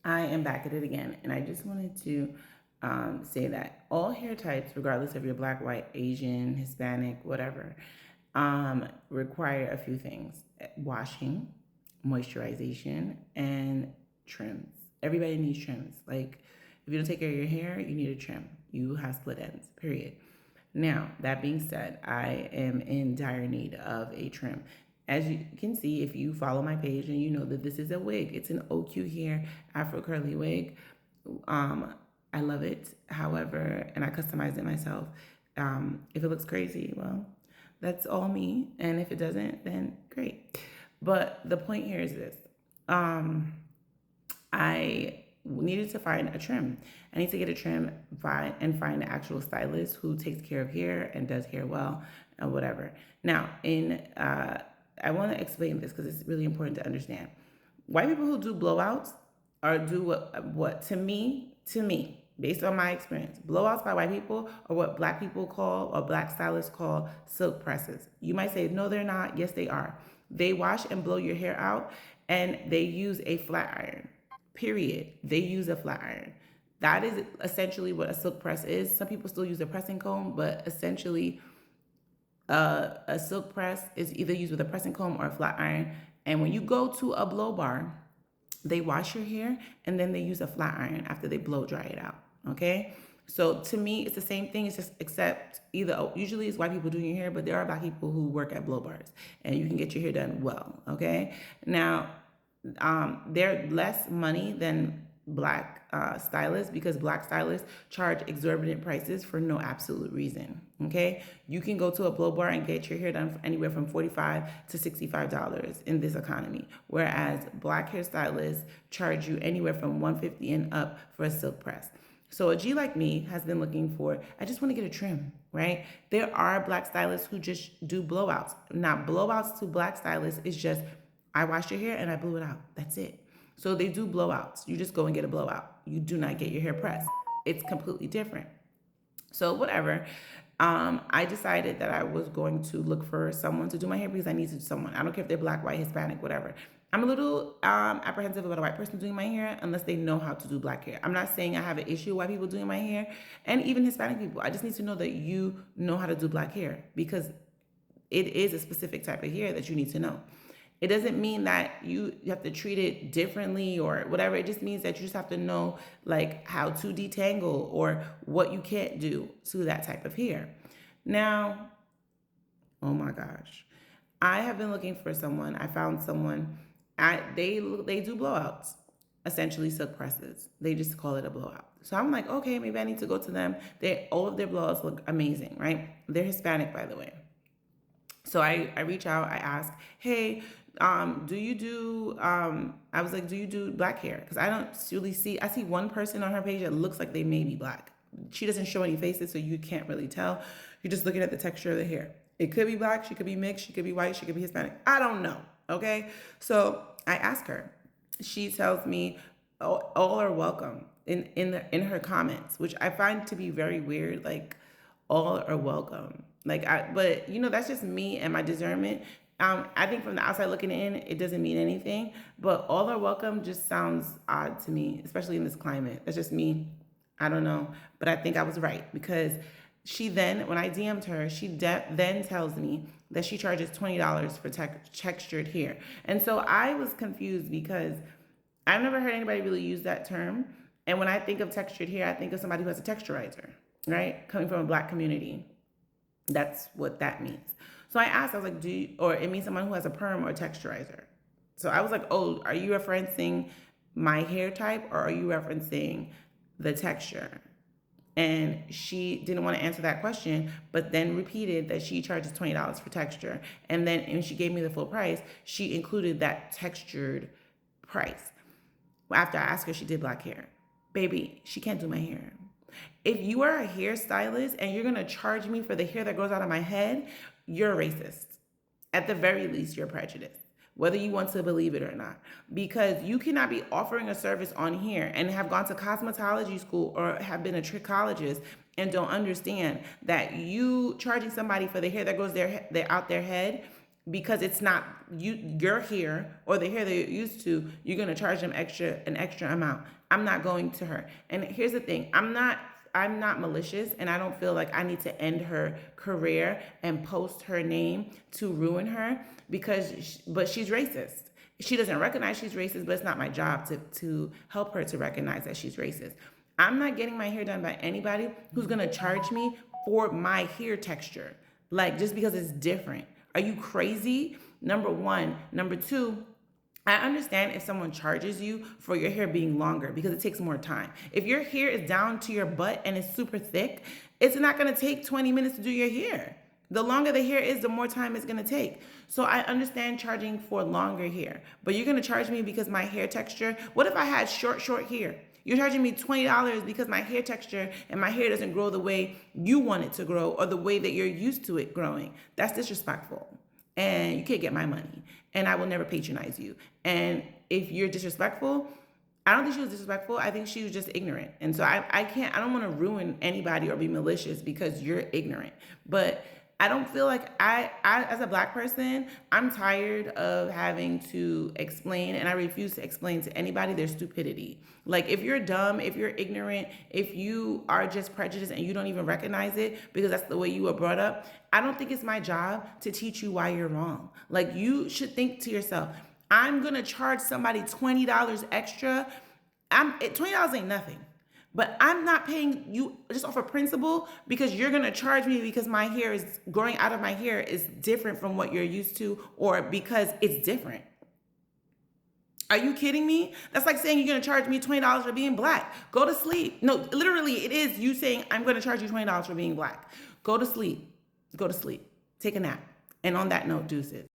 I am back at it again, and I just wanted to say that all hair types, regardless if you're black, white, Asian, Hispanic, whatever, require a few things: washing, moisturization, and trims. Everybody needs trims. Like, if you don't take care of your hair, you need a trim. You have split ends, period. Now, that being said, I am in dire need of a trim. As you can see, if you follow my page and you know that this is a wig, it's an OQ hair Afro curly wig. Um, I love it. However, and I customized it myself. If it looks crazy, well, that's all me. And if it doesn't, then great. But the point here is this. Um, I needed to find a trim. I need to get a trim and find an actual stylist who takes care of hair and does hair well and whatever. Now, I want to explain this because it's really important to understand. White people who do blowouts or do what to me, based on my experience, blowouts by white people are what black people call or black stylists call silk presses. You might say, no, they're not. Yes, they are. They wash and blow your hair out and they use a flat iron. Period. They use a flat iron. That is essentially what a silk press is. Some people still use a pressing comb, but essentially, a silk press is either used with a pressing comb or a flat iron. And when you go to a blow bar, they wash your hair and then they use a flat iron after they blow dry it out. Okay. So to me, it's the same thing. It's just except either usually it's white people doing your hair, but there are black people who work at blow bars and you can get your hair done well. Okay. Now, they're less money than black stylists because black stylists charge exorbitant prices for no absolute reason. Okay, you can go to a blow bar and get your hair done for anywhere from $45 to $65 in this economy, whereas black hairstylists charge you anywhere from $150 and up for a silk press. So a G like me has been looking for, I just want to get a trim, right? There are black stylists who just do blowouts. Now, blowouts to black stylists is just I washed your hair and I blew it out. That's it. So they do blowouts. You just go and get a blowout. You do not get your hair pressed. It's completely different. So whatever. I decided that I was going to look for someone to do my hair because I needed someone. I don't care if they're black, white, Hispanic, whatever. I'm a little apprehensive about a white person doing my hair unless they know how to do black hair. I'm not saying I have an issue with white people doing my hair and even Hispanic people. I just need to know that you know how to do black hair because it is a specific type of hair that you need to know. It doesn't mean that you have to treat it differently or whatever. It just means that you just have to know like how to detangle or what you can't do to that type of hair. Now, oh my gosh, I have been looking for someone. I found someone. They do blowouts, essentially silk presses. They just call it a blowout. So I'm like, okay, maybe I need to go to them. They all of their blowouts look amazing, right? They're Hispanic, by the way. So I reach out, I ask, hey, do you do, I was like, do you do black hair? Because I don't really see, I see one person on her page that looks like they may be black. She doesn't show any faces, so you can't really tell. You're just looking at the texture of the hair. It could be black, she could be mixed, she could be white, she could be Hispanic. I don't know, okay? So I ask her. She tells me, all are welcome in her comments, which I find to be very weird. Like, all are welcome. But that's just me and my discernment. I think from the outside looking in, it doesn't mean anything. But all are welcome just sounds odd to me, especially in this climate. That's just me. I don't know, but I think I was right because she then, when I DM'd her, she then tells me that she charges $20 for textured hair, and so I was confused because I've never heard anybody really use that term. And when I think of textured hair, I think of somebody who has a texturizer, right? Coming from a black community. That's what that means. So I asked, I was like, or it means someone who has a perm or a texturizer. So I was like, oh, are you referencing my hair type or are you referencing the texture? And she didn't want to answer that question, but then repeated that she charges $20 for texture. And then when she gave me the full price, she included that textured price. After I asked her, she did black hair. Baby, she can't do my hair. If you are a hairstylist and you're gonna charge me for the hair that grows out of my head, you're a racist. At the very least, you're prejudiced, whether you want to believe it or not. Because you cannot be offering a service on here and have gone to cosmetology school or have been a trichologist and don't understand that you charging somebody for the hair that grows out their head because it's not your hair or the hair that you're used to. You're gonna charge them an extra amount. I'm not going to her. And here's the thing: I'm not malicious, and I don't feel like I need to end her career and post her name to ruin her but she's racist. She doesn't recognize she's racist, but it's not my job to help her to recognize that she's racist. I'm not getting my hair done by anybody who's gonna charge me for my hair texture, like just because it's different. Are you crazy? Number one. Number two, I understand if someone charges you for your hair being longer because it takes more time. If your hair is down to your butt and it's super thick, it's not gonna take 20 minutes to do your hair. The longer the hair is, the more time it's gonna take. So I understand charging for longer hair, but you're gonna charge me because my hair texture. What if I had short hair? You're charging me $20 because my hair texture and my hair doesn't grow the way you want it to grow or the way that you're used to it growing. That's disrespectful. And you can't get my money. And I will never patronize you. And if you're disrespectful, I don't think she was disrespectful. I think she was just ignorant. And so I don't want to ruin anybody or be malicious because you're ignorant. But I don't feel like I as a black person, I'm tired of having to explain, and I refuse to explain to anybody their stupidity. Like, if you're dumb, if you're ignorant, if you are just prejudiced and you don't even recognize it because that's the way you were brought up, I don't think it's my job to teach you why you're wrong. Like, you should think to yourself, I'm gonna charge somebody $20 extra. $20 ain't nothing. But I'm not paying you just off a principle because you're going to charge me because my hair is growing out of my hair is different from what you're used to, or because it's different. Are you kidding me? That's like saying you're going to charge me $20 for being black. Go to sleep. No, literally, it is you saying I'm going to charge you $20 for being black. Go to sleep. Go to sleep. Take a nap. And on that note, deuces.